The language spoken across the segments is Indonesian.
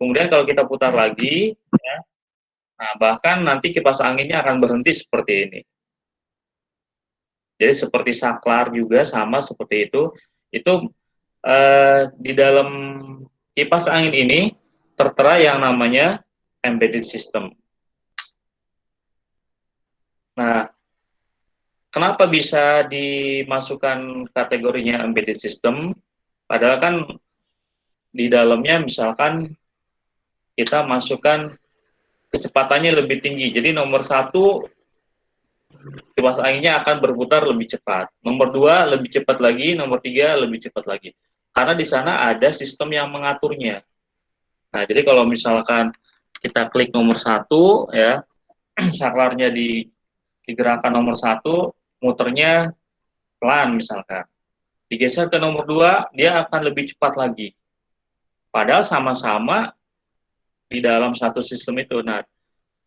Kemudian kalau kita putar lagi, ya, nah bahkan nanti kipas anginnya akan berhenti seperti ini. Jadi seperti saklar juga sama seperti itu. Itu di dalam kipas angin ini tertera yang namanya embedded system. Nah, kenapa bisa dimasukkan kategorinya embedded system? Padahal kan di dalamnya misalkan kita masukkan kecepatannya lebih tinggi. Jadi nomor satu, kipas anginnya akan berputar lebih cepat. Nomor dua lebih cepat lagi, nomor tiga lebih cepat lagi. Karena di sana ada sistem yang mengaturnya. Nah, jadi kalau misalkan kita klik nomor satu, ya, saklarnya digerakkan nomor satu, muternya pelan misalkan. Digeser ke nomor dua, dia akan lebih cepat lagi. Padahal sama-sama di dalam satu sistem itu. Nah,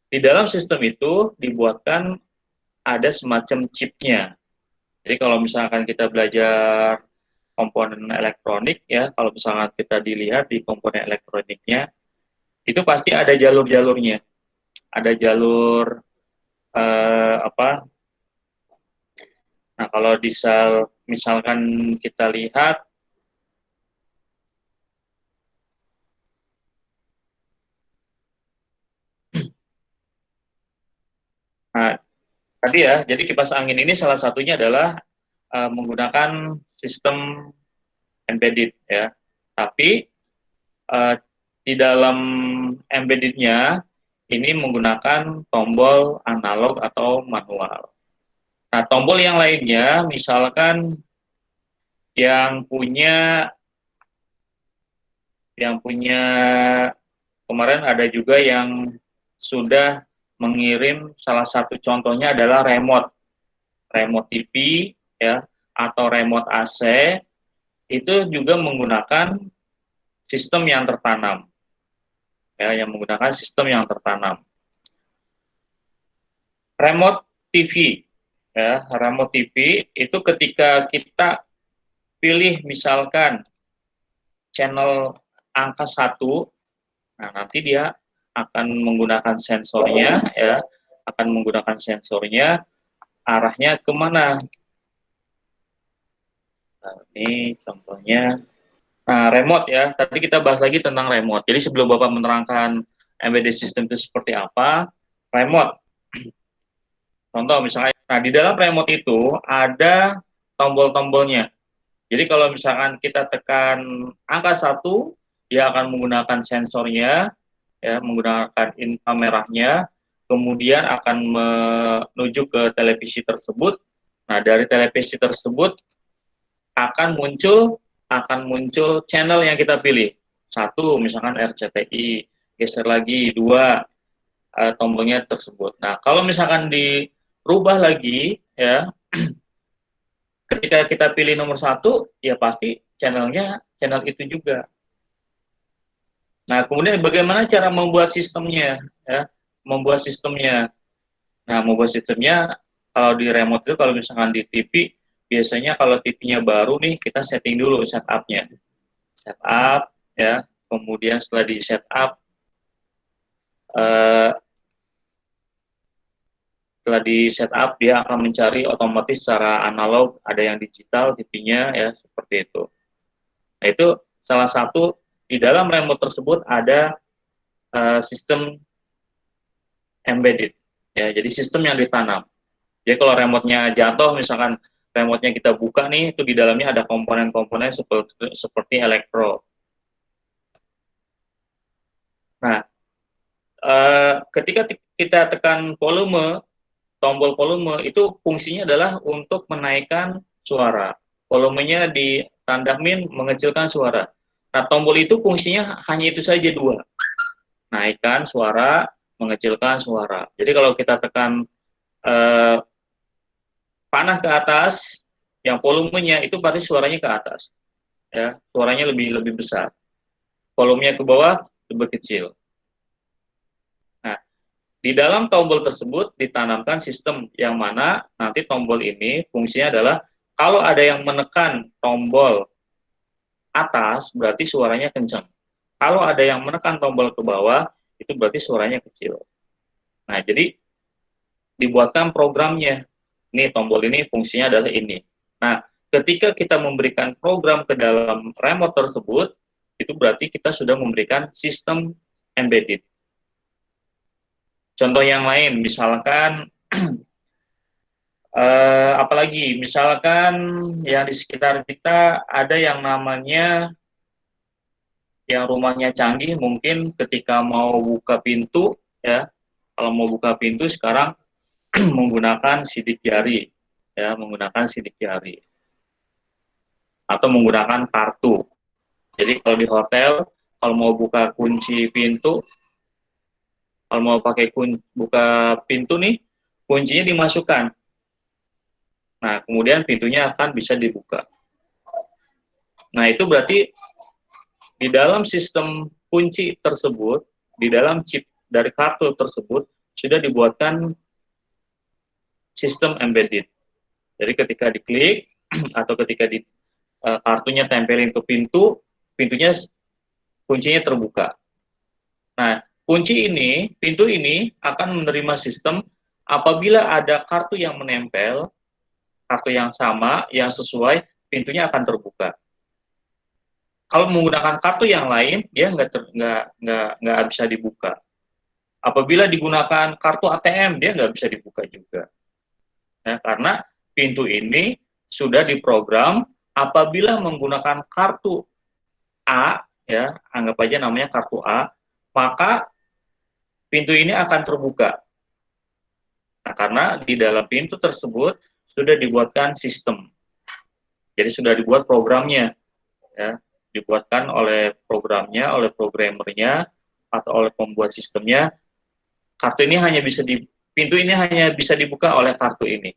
di dalam sistem itu dibuatkan ada semacam chipnya. Jadi kalau misalkan kita belajar komponen elektronik, ya, kalau misalkan kita dilihat di komponen elektroniknya, itu pasti ada jalur-jalurnya. Ada jalur apa? Nah, kalau misalkan kita lihat, nah tadi ya, jadi kipas angin ini salah satunya adalah menggunakan sistem embedded, ya. Tapi di dalam embeddednya ini menggunakan tombol analog atau manual. Nah, tombol yang lainnya, misalkan yang punya kemarin ada juga yang sudah mengirim, salah satu contohnya adalah remote TV, ya, atau remote AC, itu juga menggunakan sistem yang tertanam, ya, yang menggunakan sistem yang tertanam. Remote TV, ya, remote TV itu ketika kita pilih misalkan channel angka 1, nah nanti dia akan menggunakan sensornya, ya, akan menggunakan sensornya, arahnya kemana. Nah, ini contohnya. Nah, remote, ya, tadi kita bahas lagi tentang remote. Jadi sebelum Bapak menerangkan embedded system itu seperti apa, remote. Contoh misalnya, nah di dalam remote itu ada tombol-tombolnya. Jadi kalau misalkan kita tekan angka 1, dia akan menggunakan sensornya, ya, menggunakan inframerahnya, kemudian akan menuju ke televisi tersebut. Nah, dari televisi tersebut akan muncul channel yang kita pilih. Satu, misalkan RCTI, geser lagi, dua, tombolnya tersebut. Nah, kalau misalkan dirubah lagi, ya, ketika kita pilih nomor satu, ya pasti channelnya channel itu juga. Nah, kemudian bagaimana cara membuat sistemnya, ya? Membuat sistemnya. Nah, membuat sistemnya kalau di remote itu, kalau misalkan di TV, biasanya kalau TV-nya baru nih, kita setting dulu setup-nya. Setup, ya. Kemudian setelah di setup, setelah di setup, dia akan mencari otomatis secara analog, ada yang digital TV-nya, ya, seperti itu. Nah, itu salah satu di dalam remote tersebut ada sistem embedded, ya, jadi sistem yang ditanam. Jadi kalau remote-nya jatuh, misalkan remote-nya kita buka nih, itu di dalamnya ada komponen-komponen seperti elektro. Nah, ketika kita tekan volume, tombol volume itu fungsinya adalah untuk menaikkan suara. Volumenya ditandamin mengecilkan suara. Nah, tombol itu fungsinya hanya itu saja, dua. Naikkan suara, mengecilkan suara. Jadi kalau kita tekan panah ke atas, yang volumenya itu berarti suaranya ke atas, ya, suaranya lebih besar. Volumenya ke bawah lebih kecil. Nah, di dalam tombol tersebut ditanamkan sistem yang mana nanti tombol ini fungsinya adalah kalau ada yang menekan tombol atas berarti suaranya kencang. Kalau ada yang menekan tombol ke bawah, itu berarti suaranya kecil. Nah, jadi dibuatkan programnya. Ini tombol ini fungsinya adalah ini. Nah, ketika kita memberikan program ke dalam remote tersebut, itu berarti kita sudah memberikan sistem embedded. Contoh yang lain, misalkan apalagi, misalkan yang di sekitar kita ada yang namanya yang rumahnya canggih, mungkin ketika mau buka pintu, ya, kalau mau buka pintu sekarang menggunakan sidik jari, ya, menggunakan sidik jari atau menggunakan kartu. Jadi kalau di hotel, kalau mau buka kunci pintu, kalau mau pakai buka pintu nih, kuncinya dimasukkan. Nah, kemudian pintunya akan bisa dibuka. Nah, itu berarti di dalam sistem kunci tersebut, di dalam chip dari kartu tersebut, sudah dibuatkan sistem embedded. Jadi ketika diklik, atau ketika kartunya tempelin ke pintu, pintunya kuncinya terbuka. Nah, pintu ini akan menerima sistem apabila ada kartu yang menempel, kartu yang sama, yang sesuai, pintunya akan terbuka. Kalau menggunakan kartu yang lain, dia nggak bisa dibuka. Apabila digunakan kartu ATM, dia nggak bisa dibuka juga. Ya, karena pintu ini sudah diprogram apabila menggunakan kartu A, ya, anggap aja namanya kartu A, maka pintu ini akan terbuka. Nah, karena di dalam pintu tersebut sudah dibuatkan sistem. Jadi sudah dibuat programnya, ya, dibuatkan oleh programnya, oleh programmernya, atau oleh pembuat sistemnya. Pintu ini hanya bisa dibuka oleh kartu ini.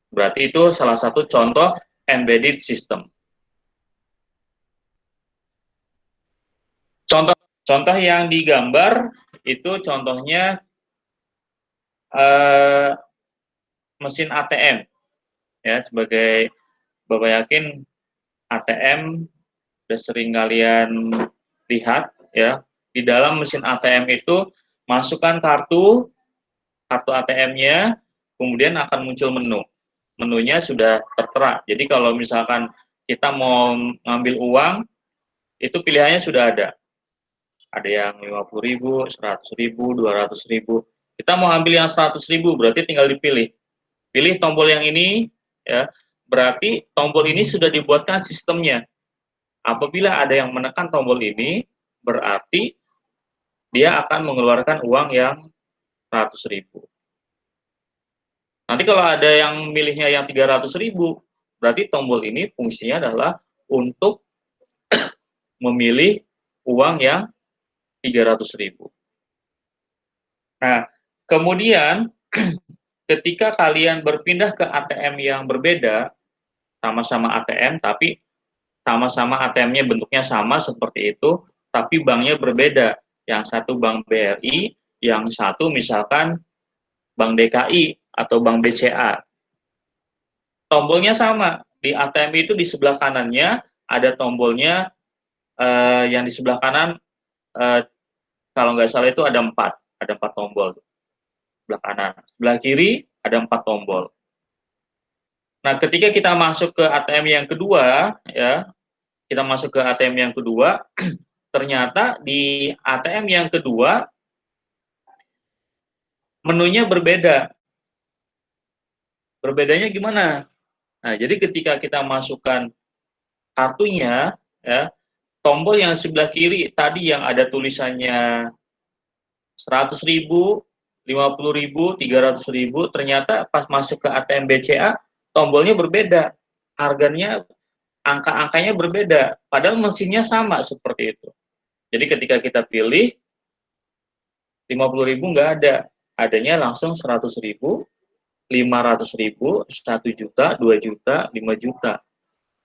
Berarti itu salah satu contoh embedded system. Contoh yang digambar itu contohnya mesin ATM, ya, sebagai Bapak yakin ATM sudah sering kalian lihat, ya, di dalam mesin ATM itu masukkan kartu ATM-nya, kemudian akan muncul menu. Menunya sudah tertera. Jadi kalau misalkan kita mau ngambil uang, itu pilihannya sudah ada. Ada yang 50.000, 100.000, 200.000. Kita mau ambil yang 100.000, berarti tinggal dipilih. Pilih tombol yang ini, ya. Berarti tombol ini sudah dibuatkan sistemnya. Apabila ada yang menekan tombol ini, berarti dia akan mengeluarkan uang yang 100.000. Nanti kalau ada yang milihnya yang 300.000, berarti tombol ini fungsinya adalah untuk memilih uang yang 300.000. Nah, kemudian ketika kalian berpindah ke ATM yang berbeda, sama-sama ATM, tapi sama-sama ATM-nya bentuknya sama seperti itu, tapi banknya berbeda. Yang satu bank BRI, yang satu misalkan Bank DKI atau Bank BCA. Tombolnya sama. Di ATM itu di sebelah kanannya ada tombolnya, yang di sebelah kanan, kalau nggak salah itu ada 4 tombol. Sebelah kanan. Sebelah kiri ada 4 tombol. Nah, ketika kita masuk ke ATM yang kedua, ya, kita masuk ke ATM yang kedua, ternyata di ATM yang kedua menunya berbeda. Berbedanya gimana? Nah, jadi ketika kita masukkan kartunya, ya, tombol yang sebelah kiri tadi yang ada tulisannya 100.000, 50.000, 300.000, ternyata pas masuk ke ATM BCA tombolnya berbeda, harganya, angka-angkanya berbeda, padahal mesinnya sama seperti itu. Jadi ketika kita pilih 50.000 nggak ada, adanya langsung 100.000, 500.000, 1 juta, 2 juta, 5 juta.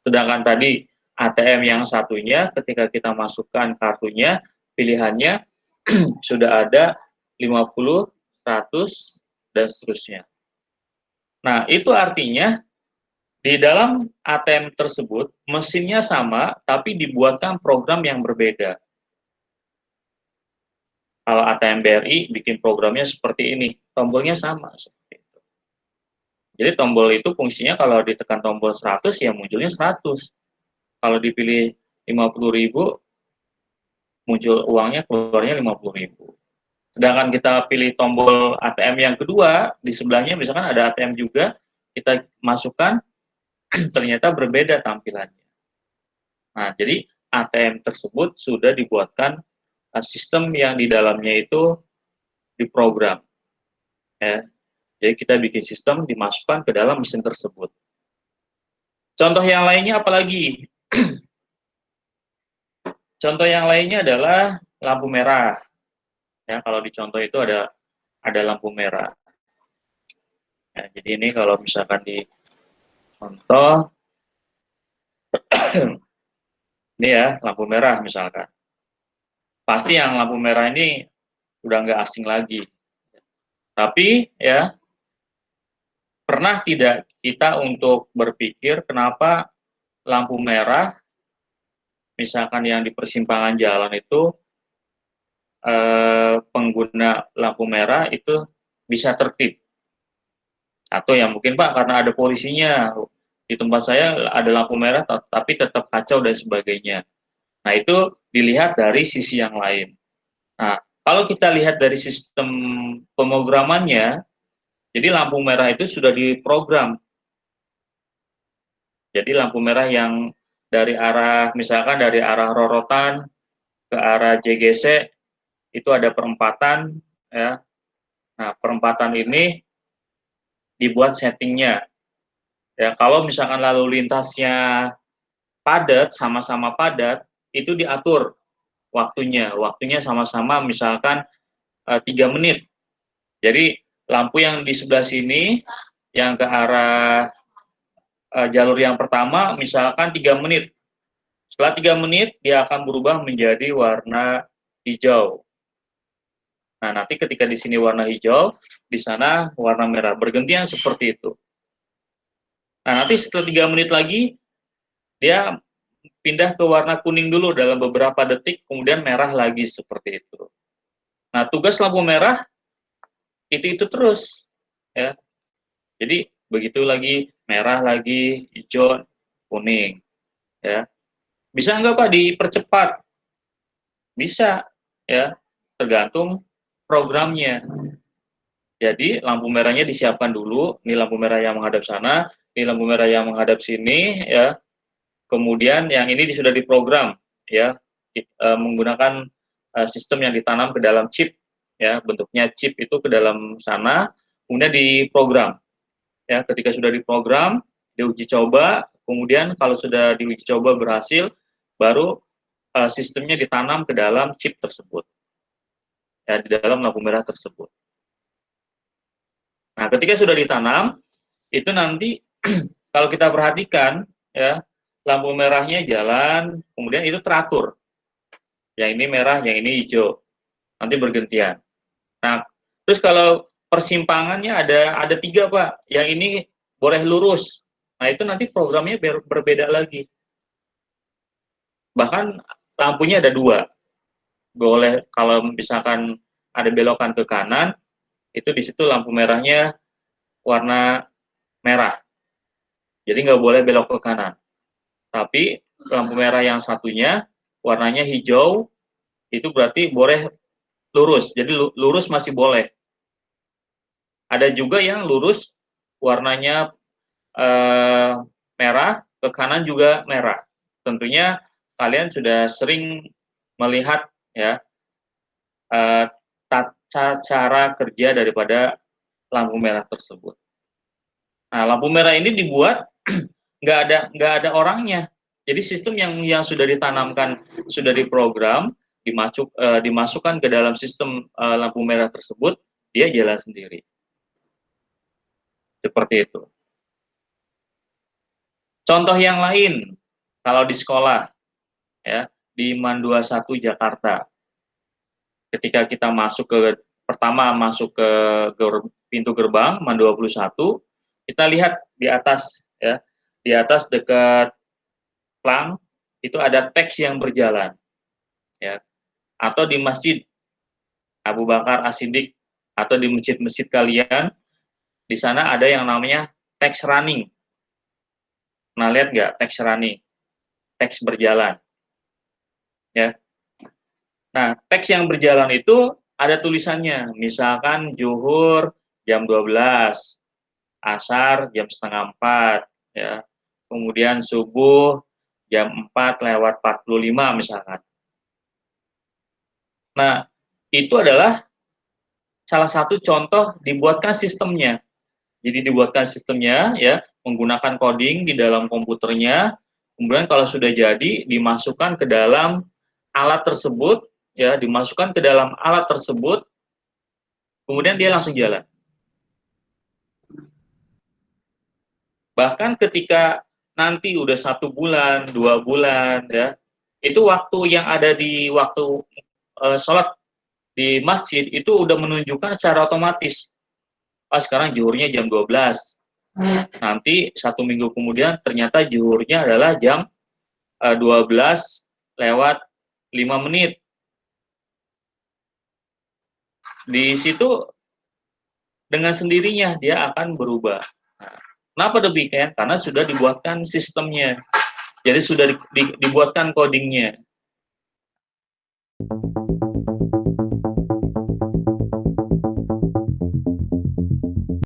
Sedangkan tadi ATM yang satunya ketika kita masukkan kartunya, pilihannya sudah ada 50, 100, dan seterusnya. Nah, itu artinya Di dalam ATM tersebut, mesinnya sama, tapi dibuatkan program yang berbeda. Kalau ATM BRI bikin programnya seperti ini, tombolnya sama. Seperti itu. Jadi tombol itu fungsinya kalau ditekan tombol 100, ya munculnya 100. Kalau dipilih 50.000, muncul uangnya, keluarnya 50.000. Sedangkan kita pilih tombol ATM yang kedua, di sebelahnya misalkan ada ATM juga, kita masukkan, ternyata berbeda tampilannya. Nah, jadi ATM tersebut sudah dibuatkan sistem yang di dalamnya itu diprogram. Ya. Jadi kita bikin sistem, dimasukkan ke dalam mesin tersebut. Contoh yang lainnya apalagi? Contoh yang lainnya adalah lampu merah. Ya, kalau di contoh itu ada lampu merah. Ya, jadi ini kalau misalkan di contoh, ini ya lampu merah misalkan. Pasti yang lampu merah ini udah nggak asing lagi. Tapi ya, pernah tidak kita untuk berpikir kenapa lampu merah, misalkan yang di persimpangan jalan itu, pengguna lampu merah itu bisa tertib? Atau ya mungkin Pak karena ada polisinya, di tempat saya ada lampu merah tapi tetap kacau dan sebagainya. Nah itu dilihat dari sisi yang lain. Nah kalau kita lihat dari sistem pemrogramannya, jadi lampu merah itu sudah diprogram. Jadi lampu merah yang dari arah, misalkan dari arah Rorotan ke arah JGC, itu ada perempatan, ya. Nah, perempatan ini dibuat settingnya. Ya, kalau misalkan lalu lintasnya padat, sama-sama padat, itu diatur waktunya. Waktunya sama-sama misalkan 3 menit. Jadi lampu yang di sebelah sini, yang ke arah jalur yang pertama, misalkan 3 menit. Setelah 3 menit, dia akan berubah menjadi warna hijau. Nah, nanti ketika di sini warna hijau, di sana warna merah. Bergantian seperti itu. Nah, nanti setelah 3 menit lagi, dia pindah ke warna kuning dulu dalam beberapa detik, kemudian merah lagi seperti itu. Nah, tugas lampu merah itu terus, ya. Jadi begitu lagi merah lagi, hijau, kuning, ya. Bisa nggak Pak dipercepat? Bisa, ya. Tergantung programnya. Jadi lampu merahnya disiapkan dulu, ini lampu merah yang menghadap sana, ini lampu merah yang menghadap sini, ya. Kemudian yang ini sudah diprogram, ya, menggunakan sistem yang ditanam ke dalam chip, ya, bentuknya chip itu ke dalam sana, kemudian diprogram, ya. Ketika sudah diprogram, diuji coba, kemudian kalau sudah diuji coba berhasil, baru sistemnya ditanam ke dalam chip tersebut, ya, di dalam lampu merah tersebut. Nah, ketika sudah ditanam, itu nanti kalau kita perhatikan, ya, lampu merahnya jalan, kemudian itu teratur. Yang ini merah, yang ini hijau. Nanti bergantian. Nah, terus kalau persimpangannya ada 3 Pak. Yang ini boleh lurus. Nah, itu nanti programnya berbeda lagi. Bahkan lampunya ada 2. Boleh kalau misalkan ada belokan ke kanan, itu di situ lampu merahnya warna merah. Jadi nggak boleh belok ke kanan. Tapi lampu merah yang satunya warnanya hijau, itu berarti boleh lurus. Jadi lurus masih boleh. Ada juga yang lurus warnanya merah, ke kanan juga merah. Tentunya kalian sudah sering melihat, ya, tata cara kerja daripada lampu merah tersebut. Nah, lampu merah ini dibuat nggak ada orangnya. Jadi sistem yang sudah ditanamkan, sudah diprogram, dimasukkan ke dalam sistem lampu merah tersebut, dia jalan sendiri. Seperti itu. Contoh yang lain, kalau di sekolah, ya, di MAN 21 Jakarta, ketika kita pertama masuk ke pintu gerbang MAN 21, kita lihat di atas, ya, Di atas dekat plang itu ada teks yang berjalan, ya. Atau di masjid Abu Bakar As-Siddiq atau di masjid-masjid kalian, di sana ada yang namanya teks running. Nah, lihat nggak teks running? Teks berjalan, ya. Nah, teks yang berjalan itu ada tulisannya, misalkan zuhur jam 12, asar jam setengah 4, ya. Kemudian subuh jam 4:45 misalkan. Nah, itu adalah salah satu contoh dibuatkan sistemnya. Jadi dibuatkan sistemnya ya, menggunakan coding di dalam komputernya. Kemudian kalau sudah jadi dimasukkan ke dalam alat tersebut ya, dimasukkan ke dalam alat tersebut, kemudian dia langsung jalan. Bahkan ketika nanti udah 1 bulan, 2 bulan ya, itu waktu yang ada di waktu sholat di masjid itu udah menunjukkan secara otomatis. Sekarang zuhurnya jam 12. Nanti 1 minggu kemudian ternyata zuhurnya adalah jam 12:05. Di situ dengan sendirinya dia akan berubah. Nah, kenapa demikian? Karena sudah dibuatkan sistemnya. Jadi sudah dibuatkan codingnya.